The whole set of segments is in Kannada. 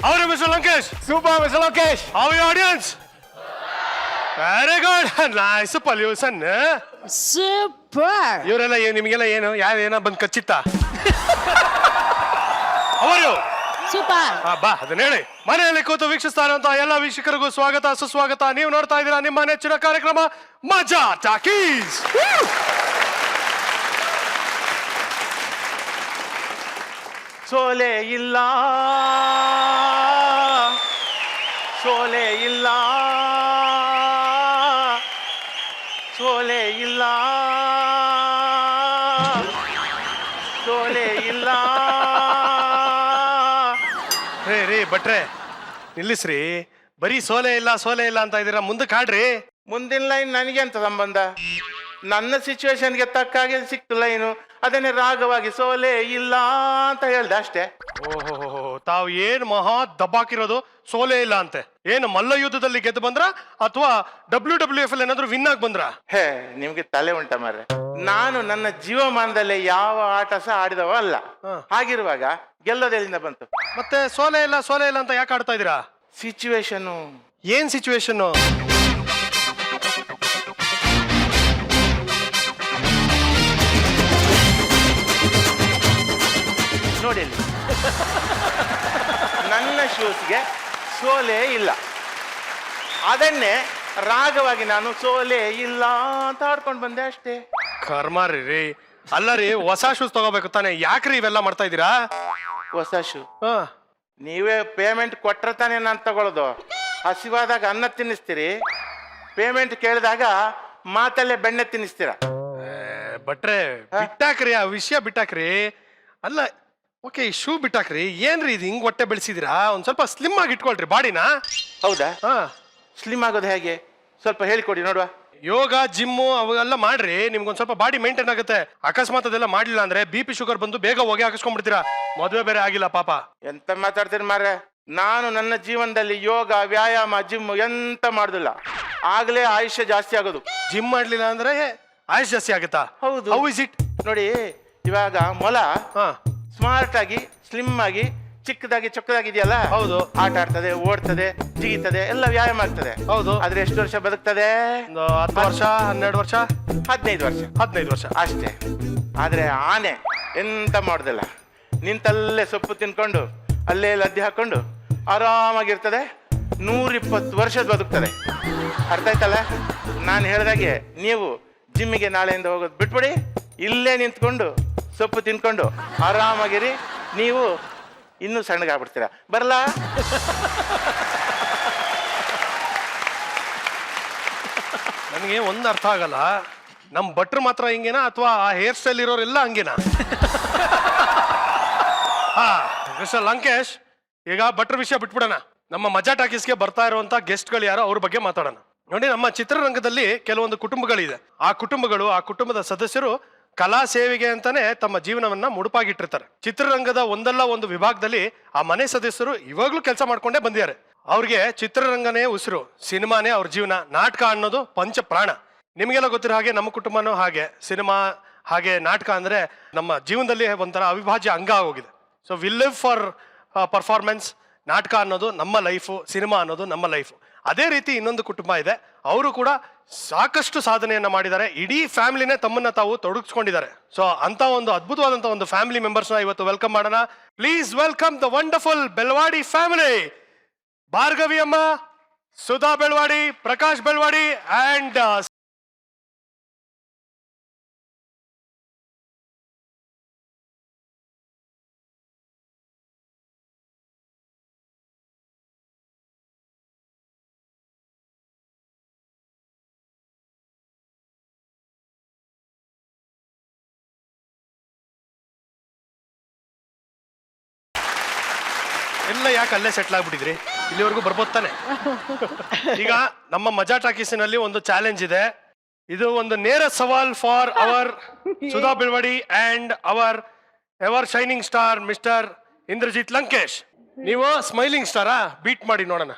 How are you, Mr. Lankesh? Super, Mr. Lokesh. How are your audience? Very good. Nice pollution. Super. ಇವರೆಲ್ಲ ನಿಮಗೆಲ್ಲ ಏನು ಯಾರೇನ ಬಂದು ಕಚ್ಚಿತ್ತ? How are you? Super. ಬಾ ಅದನ್ನ ಹೇಳಿ. ಮನೆಯಲ್ಲಿ ಕೂತು ವೀಕ್ಷಿಸ್ತಾ ಇರುವಂತಹ ಎಲ್ಲ ವೀಕ್ಷಕರಿಗೂ ಸ್ವಾಗತ ಸುಸ್ವಾಗತ. ನೀವು ನೋಡ್ತಾ ಇದ್ದೀರಾ ನಿಮ್ಮ ನೆಚ್ಚಿನ ಕಾರ್ಯಕ್ರಮ ಮಜಾ ಟಾಕೀಸ್. ಸೋಲೆ ಇಲ್ಲ ಸೋಲೆ ಇಲ್ಲ ಸೋಲೆ ಇಲ್ಲ ಸೋಲೆ ಇಲ್ಲ. ರೇ ಭಟ್ರೆ ನಿಲ್ಲಿಸ್ರಿ. ಬರೀ ಸೋಲೆ ಇಲ್ಲ ಅಂತ ಇದ್ದೀರಾ, ಮುಂದಕ್ಕೆ ಹಾಡ್ರಿ. ಮುಂದಿನ ಲೈನ್ ನನಗೆ ಅಂತ ಸಂಬಂಧ? ನನ್ನ ಸಿಚುವೇಶನ್ಗೆ ತಕ್ಕ ಹಾಗೆ ಸಿಕ್ತು ಲೈನು, ಅದನ್ನೇ ರಾಗವಾಗಿ ಸೋಲೆ ಇಲ್ಲ ಅಂತ ಹೇಳ್ದೆ ಅಷ್ಟೇ. ಓಹೋ, ತಾವು ಏನ್ ಮಹಾ ದಬ್ಬಾಕಿರೋದು ಸೋಲೆ ಇಲ್ಲ ಅಂತೆ. ಏನು ಮಲ್ಲ ಯುದ್ಧದಲ್ಲಿ ಗೆದ್ದು ಬಂದ್ರ ಅಥವಾ WWF ಅಲ್ಲಿ ಏನಾದ್ರು ವಿನ್ ಆಗಿ ಬಂದ್ರ? ಹೇ, ನಿಮ್ಗೆ ತಲೆ ಉಂಟ ಮಾರ್ರೆ. ನಾನು ನನ್ನ ಜೀವಮಾನದಲ್ಲಿ ಯಾವ ಆಟ ಸಹ ಆಡಿದವ ಅಲ್ಲ. ಹಾಗಿರುವಾಗ ಗೆಲ್ಲೋದೆಲ್ಲಿಂದ ಬಂತು? ಮತ್ತೆ ಸೋಲೆ ಇಲ್ಲ ಅಂತ ಯಾಕೆ ಆಡ್ತಾ ಇದೀರಾ? ಸಿಚುವೇಶನ್. ಏನ್ ಸಿಚುವೇಶನ್? ನೋಡಿ ನನ್ನ ಶೂಸ್ಗೆ ಸೋಲೆ ಇಲ್ಲ, ಅದನ್ನೇ ರಾಗವಾಗಿ ನಾನು ಸೋಲೆ ಇಲ್ಲ ಅಂತ ಆಡ್ಕೊಂಡು ಬಂದೆ ಅಷ್ಟೇ. ಕರ್ಮಾರಿ ಅಲ್ಲ ರೀ, ಹೊಸ ಶೂಸ್ ತಗೋಬೇಕು ತಾನೆ, ಯಾಕ್ರಿ ಇವೆಲ್ಲ ಮಾಡ್ತಾ ಇದೀರಾ? ಹೊಸ ಶೂ ನೀವೇ ಪೇಮೆಂಟ್ ಕೊಟ್ರೆ ತಾನೇ ನಾನು ತಗೊಳ್ಳೋದು. ಹಸಿವಾದಾಗ ಅನ್ನ ತಿನ್ನಿಸ್ತೀರಿ, ಪೇಮೆಂಟ್ ಕೇಳಿದಾಗ ಮಾತಲ್ಲೇ ಬೆಣ್ಣೆ ತಿನ್ನಿಸ್ತೀರ. ಭಟ್ರೆ ಬಿಟ್ಟಾಕ್ರಿ, ಆ ವಿಷಯ ಬಿಟ್ಟಾಕ್ರಿ. ಅಲ್ಲ ಓಕೆ, ಶೂ ಬಿಟ್ಟಾಕ್ರಿ. ಏನ್ರಿ ಇದು ಹಿಂಗ್ ಹೊಟ್ಟೆ ಬೆಳೆಸಿದಿರಾ? ಒಂದ್ ಸ್ವಲ್ಪ ಸ್ಲಿಮ್ ಆಗಿ ಇಟ್ಕೊಳ್ರಿ ಬಾಡಿನ. ಹೌದಾ? ಸ್ಲಿಮ್ ಆಗೋದು ಹೇಗೆ ಸ್ವಲ್ಪ ಹೇಳಿಕೊಡಿ ನೋಡುವ. ಯೋಗ ಜಿಮ್ಮು ಅವೆಲ್ಲ ಮಾಡ್ರಿ, ನಿಮ್ಗೊಂದ್ ಸ್ವಲ್ಪ ಬಾಡಿ ಮೇಂಟೈನ್ ಆಗುತ್ತೆ. ಅಕಸ್ಮಾತ್ ಅದೆಲ್ಲ ಮಾಡ್ಲಿಲ್ಲ ಅಂದ್ರೆ BP ಶುಗರ್ ಬಂದು ಬೇಗ ಹೊಗೆ ಹಾಕಿಸ್ಕೊಂಡ್ಬಿಡ್ತೀರಾ. ಮದುವೆ ಬೇರೆ ಆಗಿಲ್ಲ ಪಾಪ. ಎಂತ ಮಾತಾಡ್ತೀರಿ ಮಾರ್ರೆ? ನಾನು ನನ್ನ ಜೀವನದಲ್ಲಿ ಯೋಗ ವ್ಯಾಯಾಮ ಜಿಮ್ ಎಂತ ಮಾಡುದಿಲ್ಲ, ಆಗ್ಲೇ ಆಯುಷ್ಯ ಜಾಸ್ತಿ ಆಗೋದು. ಜಿಮ್ ಮಾಡ್ಲಿಲ್ಲ ಅಂದ್ರೆ ಆಯುಷ್ ಜಾಸ್ತಿ ಆಗುತ್ತಾ? ಹೌದು. How is it? ನೋಡಿ, ಇವಾಗ ಮೊಲ ಸ್ಮಾರ್ಟ್ ಆಗಿ ಸ್ಲಿಮ್ ಆಗಿ ಚಿಕ್ಕದಾಗಿ ಚೊಕ್ಕದಾಗಿದೆಯಲ್ಲ, ಹೌದು, ಆಟ ಆಡ್ತದೆ, ಓಡ್ತದೆ, ಜಿಗಿತದೆ, ಎಲ್ಲ ವ್ಯಾಯಾಮ ಆಗ್ತದೆ. ಹೌದು. ಆದ್ರೆ ಎಷ್ಟು ವರ್ಷ ಬದುಕ್ತದೆ? 10 ವರ್ಷ 12 ವರ್ಷ 15 ವರ್ಷ 15 ವರ್ಷ ಅಷ್ಟೇ. ಆದ್ರೆ ಆನೆ ಎಂತ ಮಾಡುದಿಲ್ಲ, ನಿಂತಲ್ಲೇ ಸೊಪ್ಪು ತಿನ್ಕೊಂಡು ಅಲ್ಲೇ ಲದ್ದಿ ಹಾಕೊಂಡು ಆರಾಮಾಗಿರ್ತದೆ, 120 ವರ್ಷದ ಬದುಕ್ತದೆ. ಅರ್ಥ ಆಯ್ತಲ್ಲ? ನಾನು ಹೇಳ್ದಾಗೆ ನೀವು ಜಿಮ್ಮಿಗೆ ನಾಳೆಯಿಂದ ಹೋಗೋದು ಬಿಟ್ಬಿಡಿ, ಇಲ್ಲೇ ನಿಂತ್ಕೊಂಡು ಸೊಪ್ಪು ತಿನ್ಕೊಂಡು ಆರಾಮಾಗಿರಿ. ನೀವು ಇನ್ನೂ ಸಣ್ಣಗಾಗ್ಬಿಡ್ತೀರಾ. ಬರಲಾ? ನನಗೆ ಒಂದು ಅರ್ಥ ಆಗಲ್ಲ, ನಮ್ ಭಟ್ರು ಮಾತ್ರ ಹಿಂಗೇನಾ ಅಥವಾ ಆ ಹೇರ್ ಸ್ಟೈಲ್ ಇರೋರೆಲ್ಲ ಹಂಗೇನಾ? ಮಿಸ್ಟರ್ ಲಂಕೇಶ್, ಈಗ ಭಟ್ರ ವಿಷಯ ಬಿಟ್ಬಿಡೋಣ. ನಮ್ಮ ಮಜಾ ಟಾಕೀಸ್ಗೆ ಬರ್ತಾ ಇರುವಂತ ಗೆಸ್ಟ್ಗಳು ಯಾರೋ ಅವ್ರ ಬಗ್ಗೆ ಮಾತಾಡೋಣ. ನೋಡಿ, ನಮ್ಮ ಚಿತ್ರರಂಗದಲ್ಲಿ ಕೆಲವೊಂದು ಕುಟುಂಬಗಳಿದೆ. ಆ ಕುಟುಂಬದ ಸದಸ್ಯರು ಕಲಾ ಸೇವೆಗೆ ಅಂತಾನೆ ತಮ್ಮ ಜೀವನವನ್ನ ಮುಡುಪಾಗಿಟ್ಟಿರ್ತಾರೆ. ಚಿತ್ರರಂಗದ ಒಂದಲ್ಲ ಒಂದು ವಿಭಾಗದಲ್ಲಿ ಆ ಮನೆ ಸದಸ್ಯರು ಇವಾಗ್ಲೂ ಕೆಲಸ ಮಾಡ್ಕೊಂಡೇ ಬಂದಿದ್ದಾರೆ. ಅವ್ರಿಗೆ ಚಿತ್ರರಂಗನೇ ಉಸಿರು, ಸಿನಿಮಾನೇ ಅವ್ರ ಜೀವನ, ನಾಟಕ ಅನ್ನೋದು ಪಂಚ ಪ್ರಾಣ. ನಿಮಗೆಲ್ಲ ಗೊತ್ತಿರೋ ಹಾಗೆ ನಮ್ಮ ಕುಟುಂಬನೂ ಹಾಗೆ. ಸಿನಿಮಾ ಹಾಗೆ ನಾಟಕ ಅಂದ್ರೆ ನಮ್ಮ ಜೀವನದಲ್ಲಿ ಒಂಥರ ಅವಿಭಾಜ್ಯ ಅಂಗ ಆಗೋಗಿದೆ. So we live for performance. ನಾಟಕ ಅನ್ನೋದು ನಮ್ಮ ಲೈಫು, ಸಿನಿಮಾ ಅನ್ನೋದು ನಮ್ಮ ಲೈಫು. ಅದೇ ರೀತಿ ಇನ್ನೊಂದು ಕುಟುಂಬ ಇದೆ, ಅವರು ಕೂಡ ಸಾಕಷ್ಟು ಸಾಧನೆಯನ್ನ ಮಾಡಿದ್ದಾರೆ. ಇಡೀ ಫ್ಯಾಮಿಲಿನೇ ತಮ್ಮನ್ನ ತಾವು ತೊಡಗಿಸ್ಕೊಂಡಿದ್ದಾರೆ. ಸೊ ಅಂತ ಒಂದು ಅದ್ಭುತವಾದಂತಹ ಒಂದು ಫ್ಯಾಮಿಲಿ ಮೆಂಬರ್ಸ್ ನ ಇವತ್ತು ವೆಲ್ಕಮ್ ಮಾಡೋಣ. Please welcome the wonderful Belawadi family. Bhargavi ಅಮ್ಮ, ಸುಧಾ ಬೆಳವಾಡಿ, ಪ್ರಕಾಶ್ ಬೆಳವಾಡಿ ಅಂಡ್ ಎಲ್ಲ ಯಾಕೆ ಅಲ್ಲೇ ಸೆಟ್ಲ್ ಆಗ್ಬಿಟ್ಟಿದ್ರಿ? ಇಲ್ಲಿವರೆಗೂ ಬರ್ಬೋದು ತಾನೆ? ಈಗ ನಮ್ಮ ಮಜಾ ಟಾಕೀಸಿನಲ್ಲಿ ಒಂದು ಚಾಲೆಂಜ್ ಇದೆ. ಇದು ಒಂದು ನೇರ ಸವಾಲ್ for our Sudha Belawadi and our ever shining star mister Indrajit Lankesh. ನೀವು ಸ್ಮೈಲಿಂಗ್ ಸ್ಟಾರಾ? ಬೀಟ್ ಮಾಡಿ ನೋಡೋಣ.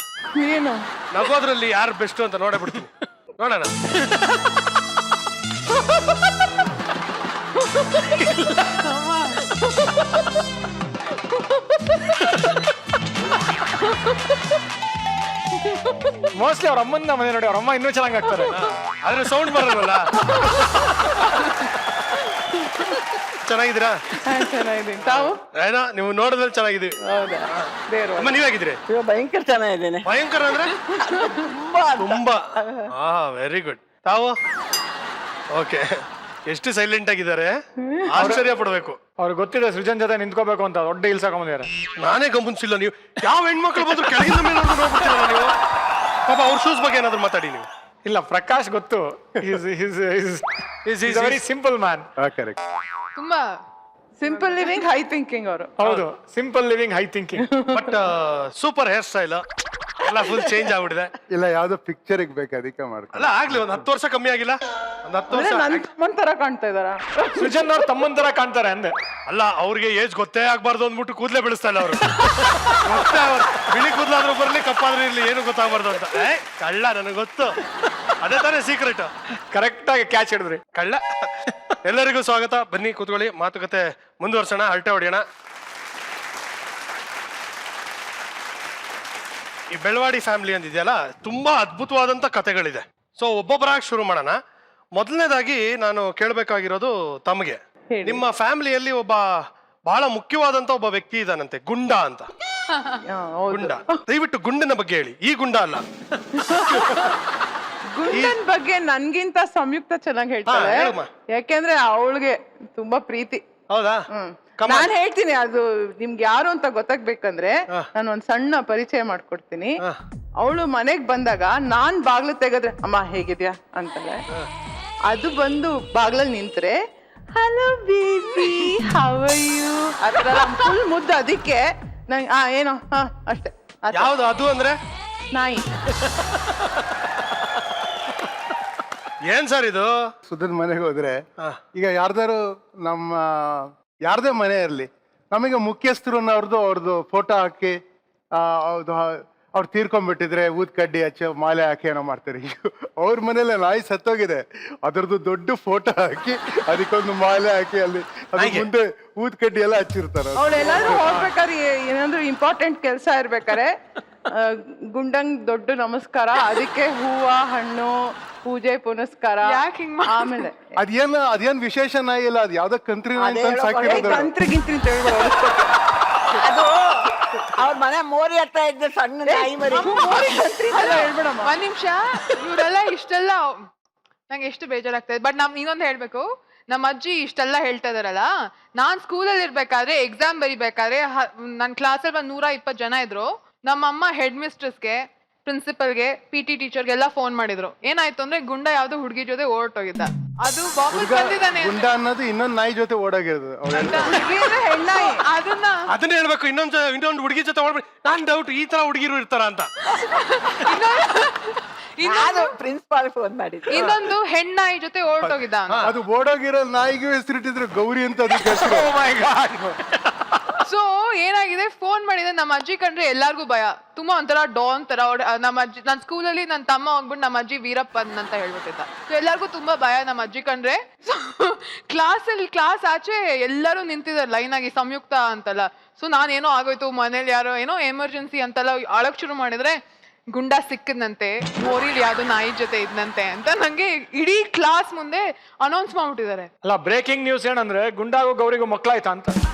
ನಗೋದ್ರಲ್ಲಿ ಯಾರು ಬೆಸ್ಟ್ ಅಂತ ನೋಡಬಿಡ್ತೀನಿ, ನೋಡೋಣ. ಮೋಸ್ಟ್ಲಿ ಅವ್ರ ಅಮ್ಮನ ಮನೆ ನೋಡಿ, ಅವ್ರ ಅಮ್ಮ ಇನ್ನೂ ಚೆನ್ನಾಗಿ ಆಗ್ತಾರೆ. ಆದ್ರೆ ಸೌಂಡ್ ಬರಲ್ವಲ್ಲ. ಚೆನ್ನಾಗಿದ್ದೀರಾ? ಚೆನ್ನಾಗಿದ್ದೀನಿ. ತಾವು? ಏನೋ ನೀವು ನೋಡಿದ್ರೆ ಚೆನ್ನಾಗಿದ್ದೀವಿ. ಹೌದಾ? ದೇವ್ರು ಅಮ್ಮ ನೀವಾಗಿದ್ರಿ? ಭಯಂಕರ ಚೆನ್ನಾಗಿದ್ದೇನೆ. ಭಯಂಕರ ಅಂದ್ರೆ ತುಂಬಾ. ಹಾ, ವೆರಿ ಗುಡ್. ತಾವು? ಓಕೆ. ಎಷ್ಟು ಸೈಲೆಂಟ್ ಆಗಿದ್ದಾರೆ, ಆಶ್ಚರ್ಯ ಪಡ್ಬೇಕು. ಅವ್ರಿಗೆ ಗೊತ್ತಿದೆ ಸೃಜನ್ ಜೊತೆ ನಿಂತ್ಕೋಬೇಕು ಅಂತ, ದೊಡ್ಡ ಹಿಲ್ಸ್ ಹಾಕೊಂಡ್ಬಂದಿದ್ದಾರೆ. ನಾನೇ ಗಮನಿಸಿಲ್ಲ. ನೀವು ಯಾವ ಹೆಣ್ಮಕ್ಳು ಬಂದ್ರು ಕೆಳಗಿಂದ ಮೇಲೆ ನೋಡ್ಬಿಡ್ತೀರಲ್ಲ ನೀವು. ಪಾಪ ಅವ್ರ ಶೂಸ್ ಬಗ್ಗೆ ಏನಾದ್ರು ಮಾತಾಡಿ ನೀವು. ಇಲ್ಲ, ಪ್ರಕಾಶ್ ಗೊತ್ತು, ವೆರಿ ಸಿಂಪಲ್ ಮ್ಯಾನ್. ಕರೆಕ್ಟ್. ತುಂಬಾ ಸಿಂಪಲ್ ಲಿವಿಂಗ್, ಹೈ ಥಿಂಕಿಂಗ್ ಅವರು. ಹೌದು, simple living, high thinking. But super hair style ಎಲ್ಲ ಫುಲ್ ಚೇಂಜ್ ಆಗ್ಬಿಟ್ಟಿದೆ. ಇಲ್ಲ, ಯಾವ್ದೋ ಪಿಕ್ಚರ್ಗೆ ಬೇಕು, ಅದಕ್ಕೆ ಮಾಡ್ಕೊ. ಅಲ್ಲ ಆಗ್ಲಿ, ಒಂದ್ 10 ವರ್ಷ ಕಮ್ಮಿ ಆಗಿಲ್ಲ? ಒಂದ್ 10 ವರ್ಷ. ನನ್ ತಮ್ಮನ್ ತರ ಕಾಣ್ತಾ ಇದಾರ. ಸೃಜನ್ ಅವ್ರ ತಮ್ಮನ್ ತರ ಕಾಣ್ತಾರೆ ಅಂದೆ. ಅಲ್ಲ, ಅವ್ರಿಗೆ ಏಜ್ ಗೊತ್ತೇ ಆಗ್ಬಾರ್ದು ಅಂದ್ಬಿಟ್ಟು ಕೂದಲೇ ಬೆಳೆಸ್ತಾ ಇಲ್ಲ ಅವರು. ಬಿಳಿ ಕೂದಲಾದ್ರೂ ಬರ್ಲಿ, ಕಪ್ಪಾದ್ರೂ ಇರ್ಲಿ, ಏನು ಗೊತ್ತಾಗ್ಬಾರ್ದು ಅಂತ. ಕಳ್ಳ, ನನಗೆ ಗೊತ್ತು. ಅದೇ ತಾನೇ ಸೀಕ್ರೆಟ್. ಕರೆಕ್ಟ್ ಆಗಿ ಕ್ಯಾಚ್ ಹಿಡಿದ್ರಿ. ಕಳ್ಳ. ಎಲ್ಲರಿಗೂ ಸ್ವಾಗತ. ಬನ್ನಿ ಕೂತ್ಕೊಳ್ಳಿ, ಮಾತುಕತೆ ಮುಂದುವರ್ಸೋಣ, ಹರಟೆ ಹೊಡೆಯೋಣ. ಈ ಬೆಳವಾಡಿ ಫ್ಯಾಮಿಲಿ ಅಂದಿದೆಯಲ್ಲ, ತುಂಬಾ ಅದ್ಭುತವಾದಂತ ಕಥೆಗಳಿದೆ. ಸೊ ಒಬ್ಬೊಬ್ಬರಾಗಿ ಶುರು ಮಾಡೋಣ. ಮೊದಲನೇದಾಗಿ ನಾನು ಕೇಳಬೇಕಾಗಿರೋದು ತಮಗೆ, ನಿಮ್ಮ ಫ್ಯಾಮಿಲಿಯಲ್ಲಿ ಒಬ್ಬ ಬಹಳ ಮುಖ್ಯವಾದಂತ ಒಬ್ಬ ವ್ಯಕ್ತಿ ಇದಾನಂತೆ, ಗುಂಡ ಅಂತ. ಗುಂಡ, ದಯವಿಟ್ಟು ಗುಂಡನ ಬಗ್ಗೆ ಹೇಳಿ. ಈ ಗುಂಡ ಅಲ್ಲ. ಗುಂಡನ್ ಬಗ್ಗೆ ನನ್ಗಿಂತ ಸಂಯುಕ್ತ ಚೆನ್ನಾಗಿ ಹೇಳ್ತಾಳೆ. ಹೇಳಮ್ಮ. ಯಾಕೆಂದ್ರೆ ಅವಳಿಗೆ ತುಂಬಾ ಪ್ರೀತಿ. ಹೌದಾ? ನಾನ್ ಹೇಳ್ತೀನಿ, ಅದು ನಿಮ್ಗೆ ಯಾರು ಅಂತ ಗೊತ್ತಾಗ್ಬೇಕಂದ್ರೆ ನಾನು ಒಂದ್ ಸಣ್ಣ ಪರಿಚಯ ಮಾಡ್ಕೊಡ್ತೀನಿ. ಅವಳು ಮನೆಗ್ ಬಂದಾಗ ನಾನ್ ಬಾಗ್ಲು ತೆಗೆದ್ರೆ ಅಮ್ಮ ಹೇಗಿದ್ಯಾ ಅಂತಾಳೆ. ಅದು ಬಂದು ಬಾಗ್ಲಲ್ಲಿ ನಿಂತ್ರೆ hello baby how are you ಅದ್ರ ಫುಲ್ ಮುದ್ದು. ಅದಕ್ಕೆ ನಂಗೆ ಏನೋ ಅಷ್ಟೇ. ಯಾವ್ದು ಅದು ಅಂದ್ರೆ? ನಾಯಿ. ಏನ್ ಸರ್ ಇದು? ಸುಧನ್ ಮನೆಗೆ ಹೋದ್ರೆ ಈಗ ಯಾರ್ದಾರು ಯಾರ್ದೇ ಮನೆ ಇರಲಿ, ನಮಗೆ ಮುಖ್ಯಸ್ಥರು ಅವ್ರದ್ದು ಫೋಟೋ ಹಾಕಿ ಅವ್ರು ತೀರ್ಕೊಂಡ್ಬಿಟ್ಟಿದ್ರೆ ಊದ್ ಕಡ್ಡಿ ಹಚ್ಚಿ ಮಾಲೆ ಹಾಕಿ ಏನೋ ಮಾಡ್ತಾರೆ. ಈಗ ಅವ್ರ ಮನೇಲೆ ನಾಯಿ ಸತ್ತೋಗಿದೆ, ಅದರದ್ದು ದೊಡ್ಡ ಫೋಟೋ ಹಾಕಿ ಅದಕ್ಕೊಂದು ಮಾಲೆ ಹಾಕಿ ಅಲ್ಲಿ ಅದ್ರ ಮುಂದೆ ಊದ್ ಕಡ್ಡಿ ಎಲ್ಲ ಹಚ್ಚಿರ್ತಾರೆ. ಅವಳೆಲ್ಲಾದ್ರೂ ಹೋಗ್ಬೇಕಾದ್ರೆ ಏನಾದ್ರು ಇಂಪಾರ್ಟೆಂಟ್ ಕೆಲಸ ಇರ್ಬೇಕಾರೆ ಗುಂಡಂಗ್ ದೊಡ್ಡ ನಮಸ್ಕಾರ, ಅದಕ್ಕೆ ಹೂವ ಹಣ್ಣು ಪೂಜೆ ಪುನಸ್ಕಾರ. ಆಮೇಲೆ ಅದೇನ್ ವಿಶೇಷ ನಾಯಿ ಇಲ್ಲ, ಅದು ಯಾವ್ದೋ ಕಂತ್ರಿ ನಾಯಿ ಅಂತ ಸಾಕಿರೋದು. ಕಂತ್ರಿಗಿಂತ್ರಿ ಅಂತ ಹೇಳ್ಬೋದು. ಅದು ಅವ್ರ ಮನೆ ಮೋರಿ ಹತ್ರ ಇದ್ದ ಸಣ್ಣ ನಾಯಿ ಮರಿ. ಹೇಳ್ಬೇಡಮ್ಮ. ಒಂದ್ ನಿಮಿಷ, ಇವರೆಲ್ಲ ಇಷ್ಟೆಲ್ಲ ನಂಗೆ ಎಷ್ಟು ಬೇಜಾರಾಗ್ತದೆ. ಬಟ್ ನಾವ್ ಇನ್ನೊಂದು ಹೇಳ್ಬೇಕು, ನಮ್ಮ ಅಜ್ಜಿ ಇಷ್ಟೆಲ್ಲ ಹೇಳ್ತಾ ಇದಾರಲ್ಲ, ನಾನ್ ಸ್ಕೂಲಲ್ಲಿ ಇರ್ಬೇಕಾದ್ರೆ ಎಕ್ಸಾಮ್ ಬರಿಬೇಕಾದ್ರೆ ನನ್ನ ಕ್ಲಾಸಲ್ಲಿ 120 ಜನ ಇದ್ರು. ನಮ್ಮಮ್ಮ ಹೆಡ್ ಮಿಸ್ಟ್ರೆಸ್ಗೆ, ಪ್ರಿನ್ಸಿಪಲ್ಗೆ, PT ಟೀಚರ್ಗೆಲ್ಲ ಫೋನ್ ಮಾಡಿದ್ರು. ಏನಾಯ್ತು ಅಂದ್ರೆ ಗುಂಡ ಯಾವ್ದೋ ಹುಡುಗಿ ಜೊತೆ ಹೊರಟೋಗಿದ್ದ. ಅದು ವಾಪಸ್ ಬಂದಿದ್ದಾನೆ. ಗುಂಡ ಅನ್ನೋದು ಇನ್ನೊಂದ್ ನಾಯಿ ಜೊತೆ ಓಡಾಗಿರೋದು. ಹೆಣ್ಣಾಯಿ. ಅದನ್ನ ಹೇಳ್ಬೇಕು. ಇನ್ನೊಂದು ಹುಡುಗಿ ಜೊತೆ ಹೊರಡ್ಬಿಡಿ. ನಾನ್ ಡೌಟ್, ಈ ತರ ಹುಡುಗಿರು ಇರ್ತಾರ ಅಂತ. ಪ್ರಿನ್ಸಿಪಾಲ್ ಫೋನ್ ಮಾಡಿದ್ರು. ಇನ್ನೊಂದು ಹೆಣ್ಣಾಯಿ ಜೊತೆ ಹೊರಟೋಗಿದ್ದ. ಅದು ಓಡೋಗಿರೋ ನಾಯಿಗೆ ಹೆಸರಿಟ್ಟಿದ್ರು ಗೌರಿ ಅಂತ. ಅದಕ್ಕೆ ಸೊ ಏನಾಗಿದೆ, ಫೋನ್ ಮಾಡಿದ್ರೆ ನಮ್ಮ ಅಜ್ಜಿ ಕಂಡ್ರೆ ಎಲ್ಲಾರ್ಗು ಭಯ. ತುಂಬಾ ಒಂಥರ ಡಾನ್ ತರ. ನಮ್ಮ ಅಜ್ಜಿ, ನನ್ನ ಸ್ಕೂಲಲ್ಲಿ ನನ್ನ ತಮ್ಮ ಹೋಗ್ಬಿಟ್ಟು ನಮ್ಮ ಅಜ್ಜಿ ವೀರಪ್ಪನ್ ಅಂತ ಹೇಳ್ಬಿಟ್ಟಿದ್ದ. ಸೊ ಎಲ್ಲಾರ್ಗು ತುಂಬಾ ಭಯ ನಮ್ಮ ಅಜ್ಜಿ ಕಂಡ್ರೆ. ಕ್ಲಾಸ್ ಆಚೆ ಎಲ್ಲರೂ ನಿಂತಿದ್ದಾರೆ ಲೈನ್ ಆಗಿ, ಸಂಯುಕ್ತ ಅಂತಲ್ಲ. ಸೊ ನಾನೇನೋ ಆಗೋಯ್ತು, ಮನೇಲಿ ಯಾರೋ ಏನೋ ಎಮರ್ಜೆನ್ಸಿ ಅಂತೆಲ್ಲ ಅಳಕ್ ಶುರು ಮಾಡಿದ್ರೆ ಗುಂಡ ಸಿಕ್ಕದಂತೆ, ಮೋರಿಲಿ ಯಾವ್ದೋ ನಾಯಿ ಜೊತೆ ಇದ್ನಂತೆ ಅಂತ ನಂಗೆ ಇಡೀ ಕ್ಲಾಸ್ ಮುಂದೆ ಅನೌನ್ಸ್ ಮಾಡ್ಬಿಟ್ಟಿದ್ದಾರೆ. ಅಲ್ಲ, ಬ್ರೇಕಿಂಗ್ ನ್ಯೂಸ್ ಏನಂದ್ರೆ ಗುಂಡಾಗೂ ಗೌರಿಗೂ ಮಕ್ಕಳಾಯ್ತಾ ಅಂತ.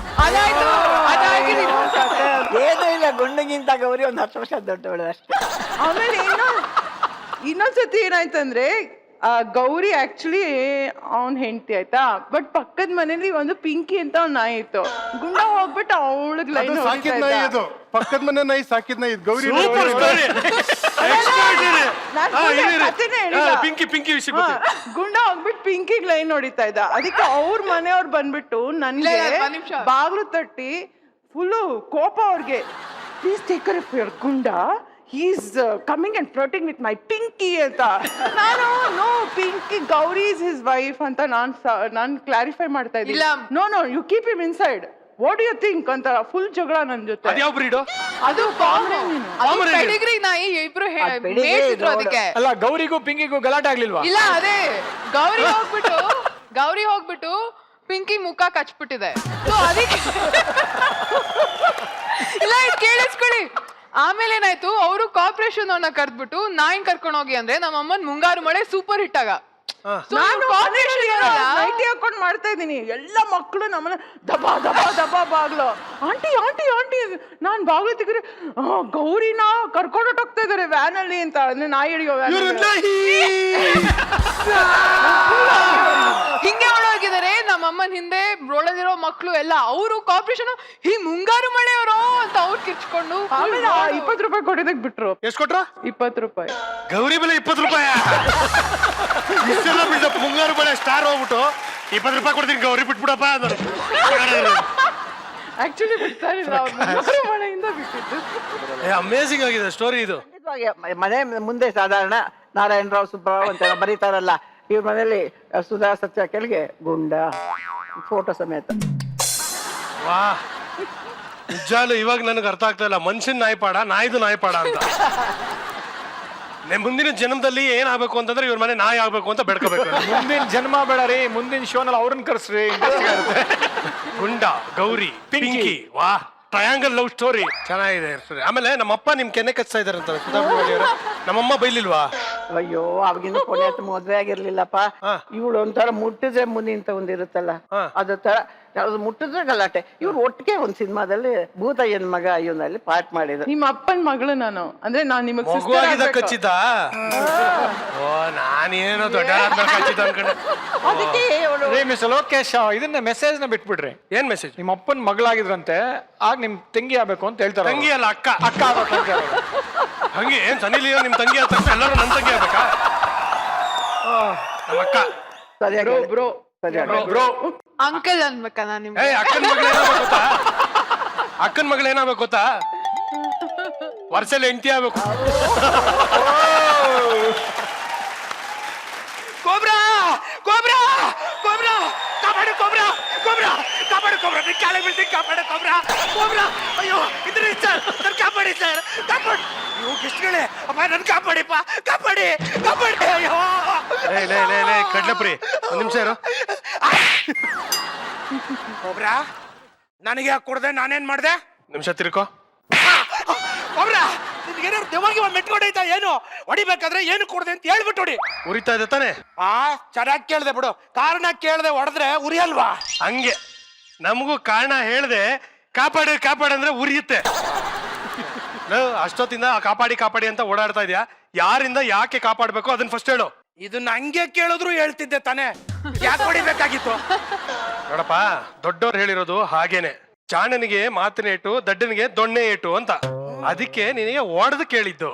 ಅದಾಯ್ತು, ಏನೂ ಇಲ್ಲ, ಗುಂಡಗಿಂತ ಗೌರಿ ಒಂದ್ 10 ವರ್ಷ ದೊಡ್ಡವಳು ಅಷ್ಟೇ. ಆಮೇಲೆ ಇನ್ನೊಂದ್ಸತಿ ಏನಾಯ್ತಂದ್ರೆ ಗೌರಿ ಆಕ್ಚುಲಿ ಅವನ್ ಹೆಂಡತಿ ಆಯ್ತಾ. ಬಟ್ ಪಕ್ಕದ ಮನೇಲಿ ಒಂದು ಪಿಂಕಿ ಅಂತ ಒಂದ್ ನಾಯಿ ಇತ್ತು. ಗುಂಡ ಹೋಗ್ಬಿಟ್ಟು ಅವಳಿಗೆ ಲೈನ್ ಸಾಕಿದ್ ನಾಯಿ ಅದು, ಪಕ್ಕದ ಮನೆ ನಾಯಿ ಸಾಕಿದ್ ನಾಯಿ. ಗೌರಿ ಪಿಂಕಿ ವಿಷಯ ಗುಂಡ ಹೋಗ್ಬಿಟ್ಟು ಪಿಂಕಿಗ್ ಲೈನ್ ಹೊಡಿತಾ ಇದ್ದ. ಅದಕ್ಕೆ ಅವ್ರ ಮನೆಯವ್ರು ಬಂದ್ಬಿಟ್ಟು ನನ್ಗೆ ಬಾಗ್ಲು ತಟ್ಟಿ ಫುಲ್ಲು ಕೋಪ ಅವ್ರಿಗೆ, please take care of your ಗುಂಡ, he's coming and flirting with my Pinky ಅಂತ. ನಾನು no, Pinky Gowri is his wife ಅಂತ ನಾನು ಕ್ಲಾರಿಫೈ ಮಾಡ್ತಾ ಇದ್ದೀನಿ. No you keep him inside, what you think ಅಂತ ಫುಲ್ ಜಗಳ ನನ್ ಜೊತೆ. ಅದ್ಯಾವ ಬ್ರೀಡು? ಅದು ಪೆಡಿಗ್ರಿ ನಾಯಿ. ಇಬ್ರು ಮೇಯಿಸಿದ್ರು ಅದಕ್ಕೆ. ಅಲ್ಲ, ಗೌರಿಗೂ ಪಿಂಕಿಗೂ ಗಲಾಟೆ ಆಗ್ಲಿಲ್ವಾ? ಇಲ್ಲ, ಅದೇ ಗೌರಿ ಹೋಗ್ಬಿಟ್ಟು ಪಿಂಕಿ ಮುಖ ಕಚ್ಬಿಟ್ಟಿದೆ. ಸೊ ಅದಕ್ಕೆ ಇಲ್ಲ, ಕೇಳಿಸ್ಕೊಳ್ಳಿ, ಆಮೇಲೆ ಏನಾಯ್ತು, ಅವರು ಕಾರ್ಪೊರೇಷನ್ ಅವ್ರನ್ನ ಕರ್ದ್ಬಿಟ್ಟು ನಾಯಿನ್ ಕರ್ಕೊಂಡು ಹೋಗಿ ಅಂದ್ರೆ ನಮ್ಮ ಅಮ್ಮನ್ ಮುಂಗಾರು ಮಳೆ ಸೂಪರ್ ಹಿಟ್ ಆಗ. So, ನಾನು corporation ಅವರಲ್ಲ, ನೈಟಿ ಹಾಕೊಂಡು ಮಾಡ್ತಾ ಇದ್ದೀನಿ, ಎಲ್ಲ ಮಕ್ಕಳು ನಮ್ಮನೆ ದಬಾ ದಬಾ ದಬಾ ಬಾಗ್ಲು, ಆಂಟಿ ಆಂಟಿ ಆಂಟಿ, ನಾನ್ ಬಾಗ್ಲು ತೆಗ್ರೆ ಗೌರಿನ ಕರ್ಕೊಂಡು ಹೋಗ್ತಾ ಇದಾರೆ ವ್ಯಾನ್ ಅಲ್ಲಿ ಅಂತ, ಅಂದ್ರೆ ನಾಯಿ ಹಿಡಿಯೋ ವ್ಯಾನ್. ಹಿಂಗೆ ಒಳಗಿದ್ದಾರೆ ನಮ್ಮ ಅಮ್ಮನ ಹಿಂದೆ ರೋಡಲ್ಲಿರೋ ಮಕ್ಕಳು ಎಲ್ಲ. ಅವರು ಕಾರ್ಪೊರೇಷನ್ ಈ ಮುಂಗಾರು ಮಳೆಯವರು ಅಂತ ಅವ್ರು ಕಿರ್ಚ್ಕೊಂಡು ಆಮೇಲೆ 20 ರೂಪಾಯಿ ಕೊಟ್ಟಿದ್ದಕ್ ಬಿಟ್ರು. ಎಷ್ಟು ಕೊಟ್ರ? 20 ರೂಪಾಯಿ. ಗೌರಿ ಬೆಲೆ 20 ರೂಪಾಯಿ. ಇಷ್ಟೆಲ್ಲ ಬಿಲ್ಡಪ್, ಮುಂಗಾರು ಬೆಳೆ ಸ್ಟಾರ್ ಹೋಗ್ಬಿಟ್ಟು 20 ರೂಪಾಯಿ ಕೊಡ್ತೀನಿ ಗೌರಿ ಬಿಟ್ಬಿಡಪ್ಪ ಅಂದ್ರು. ಆಕ್ಚುಲಿ ಬಿಡ್ತಾ ಇರಲಿಲ್ಲ, ಅವ್ರು ಮುಂಗಾರು ಮಳೆಯಿಂದ ಬಿಟ್ಟಿದ್ದು. ಅಮೇಸಿಂಗ್ ಆಗಿದೆ ಸ್ಟೋರಿ ಇದು. ಮನೆ ಮುಂದೆ ಸಾಧಾರಣ ನಾರಾಯಣರಾವ್ ಸುಬ್ಬರಾವ್ ಅಂತ ಬರೀತಾರಲ್ಲ, ಇವ್ರ ಮನೇಲಿ ಸುಧಾ ಸತ್ಯ ಕೆಳಗೆ ಗುಂಡ ಫೋಟೋ ಸಮೇತ. ವಾ, ನಿಜಾಲು ಇವಾಗ ನನಗೆ ಅರ್ಥ ಆಗ್ತಾ ಇಲ್ಲ, ಮನುಷ್ಯನ್ ನಾಯಿಪಾಡ, ನಾಯ್ದು ನಾಯಿಪಾಡ ಅಂತ. ಮುಂದಿನ ಜನ್ಮದಲ್ಲಿ ಏನಾಗಬೇಕು ಅಂತಂದ್ರೆ ಇವ್ರ ಮನೆ ನಾಯಿ ಆಗ್ಬೇಕು ಅಂತ ಬೆಡ್ಕೋಬೇಕು. ಮುಂದಿನ ಜನ್ಮ ಬೇಡ ರೀ, ಮುಂದಿನ ಶೋನಲ್ಲಿ ಅವ್ರನ್ನ ಕರ್ಸ್ರಿ. ಗುಂಡ, ಗೌರಿ, ಪಿಂಕಿ, ವಾ, ಟ್ರಯಾಂಗಲ್ ಲವ್ ಸ್ಟೋರಿ ಚೆನ್ನಾಗಿದೆ. ಆಮೇಲೆ ನಮ್ಮಪ್ಪ ನಿಮ್ ಕೆನ್ನೆ ಕಚ್ತಾ ಇದಾರೆ ಅಂತ ನಮ್ಮಮ್ಮ ಬೈಲಿಲ್ವಾ? ಅಯ್ಯೋ, ಅವಾಗಿನ ಕೊನೆ ಮದ್ವೆ ಆಗಿರ್ಲಿಲ್ಲಪ್ಪ. ಇವಳು ಒಂಥರ ಮುಟ್ಟಿದ್ರೆ ಮುನಿ ಅಂತ ಒಂದಿರುತ್ತಲ್ಲ, ಅದ ತರ ಯಾವ್ದು ಮುಟ್ಟಿದ್ರೆ ಗಲಾಟೆ. ಇವ್ರು ಒಟ್ಟಿಗೆ ಒಂದ್ ಸಿನಿಮಾದಲ್ಲಿ ಭೂತಯ್ಯನ ಮಗ ಇವನಲ್ಲಿ ಪಾಠ ಮಾಡಿದ್ರು. ನಿಮ್ಮ ಅಪ್ಪನ ಮಗಳು ನಾನು, ಅಂದ್ರೆ ನಾನ್ ನಿಮಗ್ ಮಗುವಾಗಿದ್ದ ಕಚ್ಚಿದ್ದ? ಓ, ನಾನೇನೋ ದೊಡ್ಡ ಕಚ್ಚಿದ್ದ ಅನ್ಕೊಂಡೆ. ಅದಕ್ಕೆ ಇವಳು ರೇ ಮಿಸ್ ಲೋಕೇಶ್, ಇದನ್ನ ಮೆಸೇಜ್ ನ ಬಿಟ್ಬಿಡ್ರಿ. ಏನ್ ಮೆಸೇಜ್? ನಿಮ್ಮ ಅಪ್ಪನ ಮಗಳಾಗಿದ್ರಂತೆ, ಆಗ ನಿಮ್ ತಂಗಿ ಆಗ್ಬೇಕು ಅಂತ ಹೇಳ್ತಾರೆ. ತಂಗಿ ಅಲ್ಲ, ಅಕ್ಕ. ಅಕ್ಕ ಆಗ್ಬೇಕು ಅಂತ ಹೇಳೋದು. ಹಂಗೆ ಏನ್ ಸನಿ ಲಿಯೋನ್ ನಿಮ್ ತಂಗಿ ಆದ ತಕ್ಷಣ ಎಲ್ಲರೂ ನನ್ ತಂಗಿ ಆಗ್ಬೇಕಾ? ನಮ್ಮ ಅಕ್ಕ. ಸರಿಯಾಗಿ ಬ್ರೋ ಬ್ರೋ ಅಂಕಲ್ ಅನ್ಬೇಕಾ ನಾನು ನಿಮ್ಗೆ? ಅಕ್ಕನ ಮಗಳು ಏನಾಗ್ಬೇಕು ಗೊತ್ತಾ? ಅಕ್ಕನ ಮಗಳು ಏನಾಗ್ಬೇಕು ಗೊತ್ತಾ? ವರ್ಷದಲ್ಲಿ ಹೆಂಡತಿ ಆಗ್ಬೇಕು. ಕೋಬ್ರಾ ಕೋಬ್ರಾ ಕೋಬ್ರಾ, ಕಾಪಾಡು ಕೋಬ್ರಾ, ಕೋಬ್ರಾ ಕಾಪಾಡು ಕೋಬ್ರಾ, ನಿನ್ ಕಾಲ ಬೀಳ್ತೀನಿ, ಕಾಪಾಡು ಕೋಬ್ರಾ, ಕೋಬ್ರಾ. ಅಯ್ಯೋ ಇದ್ರಿ ಸರ್, ನನ್ ಕಾಪಾಡಿ ಸರ್, ಕಾಪಾಡಿ. ಅಯ್ಯೋ ಗೆಸ್ಟ್ಗಳೇ, ಅಪ್ಪ ನನ್ ಕಾಪಾಡಿಪ್ಪ, ಕಾಪಾಡಿ ಕಾಪಾಡಿ. ಅಯ್ಯೋ ಲೇ ಕಡ್ಲೆಪ್ರಿ, ಒಂದ್ ನಿಮಿಷ ಇರು. ಕೋಬ್ರಾ, ನನಗೆ ಯಾಕೆ ಕೊಡ್ದೆ? ನಾನೇನ್ ಮಾಡ್ದೆ? ನಿಮಿಷ ತಿರ್ಕೋ. ಕೋಬ್ರಾ, ನಿನ್ಗೇನಾದ್ರು ದೆವ್ವಾಗಿ ಮೆಟ್ಕೊಂಡೈತಾ ಏನು? ಹೊಡಿಬೇಕಾದ್ರೆ ಏನು ಕೊಡ್ದೆ ಅಂತ ಹೇಳ್ಬಿಟ್ಟು ಹೊಡಿ. ಉರಿತಾ ಇದೆ ತಾನೆ? ಚೆನ್ನಾಗಿ ಕೇಳ್ದೆ ಬಿಡು, ಕಾರಣ ಕೇಳ್ದೆ ಹೊಡೆದ್ರೆ ಉರಿಯಲ್ವಾ? ಹಂಗೆ ನಮಗೂ ಕಾರಣ ಹೇಳ್ದೆ ಕಾಪಾಡಿ ಅಂದ್ರೆ ಉರಿಯುತ್ತೆ. ಅಷ್ಟೊತ್ತಿಂದ ಕಾಪಾಡಿ ಕಾಪಾಡಿ ಅಂತ ಓಡಾಡ್ತಾ ಇದೆಯಾ? ಯಾರಿಂದ ಯಾಕೆ ಕಾಪಾಡ್ಬೇಕು ಅದನ್ನ ಫಸ್ಟ್ ಹೇಳು. ಇದನ್ನ ಹಂಗೆ ಕೇಳಿದ್ರು ಹೇಳ್ತಿದ್ದೆ ತಾನೇ, ಯಾಕೆ ಹೊಡಿಬೇಕಾಗಿತ್ತು? ನೋಡಪ್ಪ, ದೊಡ್ಡವ್ರು ಹೇಳಿರೋದು ಹಾಗೇನೆ, ಚಾಣನಿಗೆ ಮಾತಿನ ಏಟು, ದಡ್ಡನಿಗೆ ದೊಣ್ಣೆ ಏಟು ಅಂತ. ಅದಕ್ಕೆ ನಿನಗೆ ಓಡದು ಕೇಳಿದ್ದು.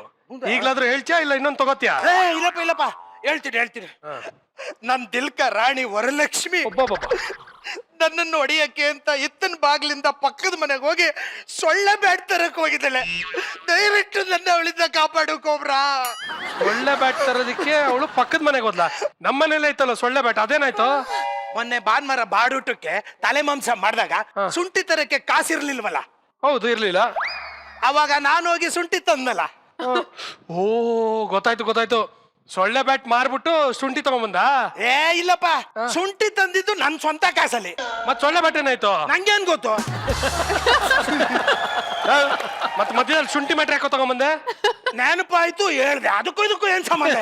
ಈಗ್ಲಾದ್ರೂ ಹೇಳ್ತೀಯಾ ಇಲ್ಲ ಇನ್ನೊಂದು ತಗೋತ್ಯಾ? ಇಲ್ಲಪ್ಪ ಹೇಳ್ತೀನಿ. ನನ್ ದಿಲ್ಕ ರಾಣಿ ವರಲಕ್ಷ್ಮಿ ನನ್ನನ್ನು ಹೊಡಿಯಕ್ಕೆ ಅಂತ ಇತ್ತನ ಬಾಗ್ಲಿಂದ ಪಕ್ಕದ ಮನೆಗೆ ಹೋಗಿ ಸೊಳ್ಳೆ ಬ್ಯಾಟ್ ತರಕ್ ಹೋಗಿದ್ದಾಳೆ. ದಯವಿಟ್ಟು ನನ್ನ ಅವಳಿಂದ ಕಾಪಾಡು ಕೋಬ್ರಾ. ಸೊಳ್ಳೆ ಬ್ಯಾಟ್ ತರೋದಕ್ಕೆ ಅವಳು ಪಕ್ಕದ ಮನೆಗೆ ಹೋದ್ಲಾ? ನಮ್ಮ ಮನೇಲೆ ಐತಲ್ಲ ಸೊಳ್ಳೆ ಬ್ಯಾಟ್, ಅದೇನಾಯ್ತು? ಮೊನ್ನೆ ಭಾನುವಾರ ಬಾಡೂಟಕ್ಕೆ ತಲೆ ಮಾಂಸ ಮಾಡಿದಾಗ ಶುಂಠಿ ತರಕ್ಕೆ ಕಾಸಿರ್ಲಿಲ್ವಲ್ಲ? ಹೌದು, ಇರ್ಲಿಲ್ಲ. ಅವಾಗ ನಾನು ಹೋಗಿ ಶುಂಠಿ ತಂದಲ್ಲ. ಓ, ಗೊತ್ತಾಯ್ತು. ಸೊಳ್ಳೆ ಬ್ಯಾಟ್ ಮಾರ್ಬಿಟ್ಟು ಶುಂಠಿ ತಗೊಂಬಂದ? ಇಲ್ಲಪ್ಪ, ಶುಂಠಿ ತಂದಿದ್ದು ನನ್ ಸ್ವಂತ ಕಾಸಲ್ಲಿ. ಮತ್ ಸೊಳ್ಳೆ ಬ್ಯಾಟ್ ಏನಾಯ್ತು? ನಂಗೇನ್ ಗೊತ್ತು? ಮತ್ ಮಧ್ಯದಲ್ಲಿ ಶುಂಠಿ ಮ್ಯಾಟ್ರ್ ಯಾಕೋ ತಗೊಂಬಂದೆ? ನೆನಪಾಯ್ತು ಹೇಳ್ದೆ, ಅದಕ್ಕೂ ಇದಕ್ಕೂ ಏನ್ ಸಂಬಂಧ?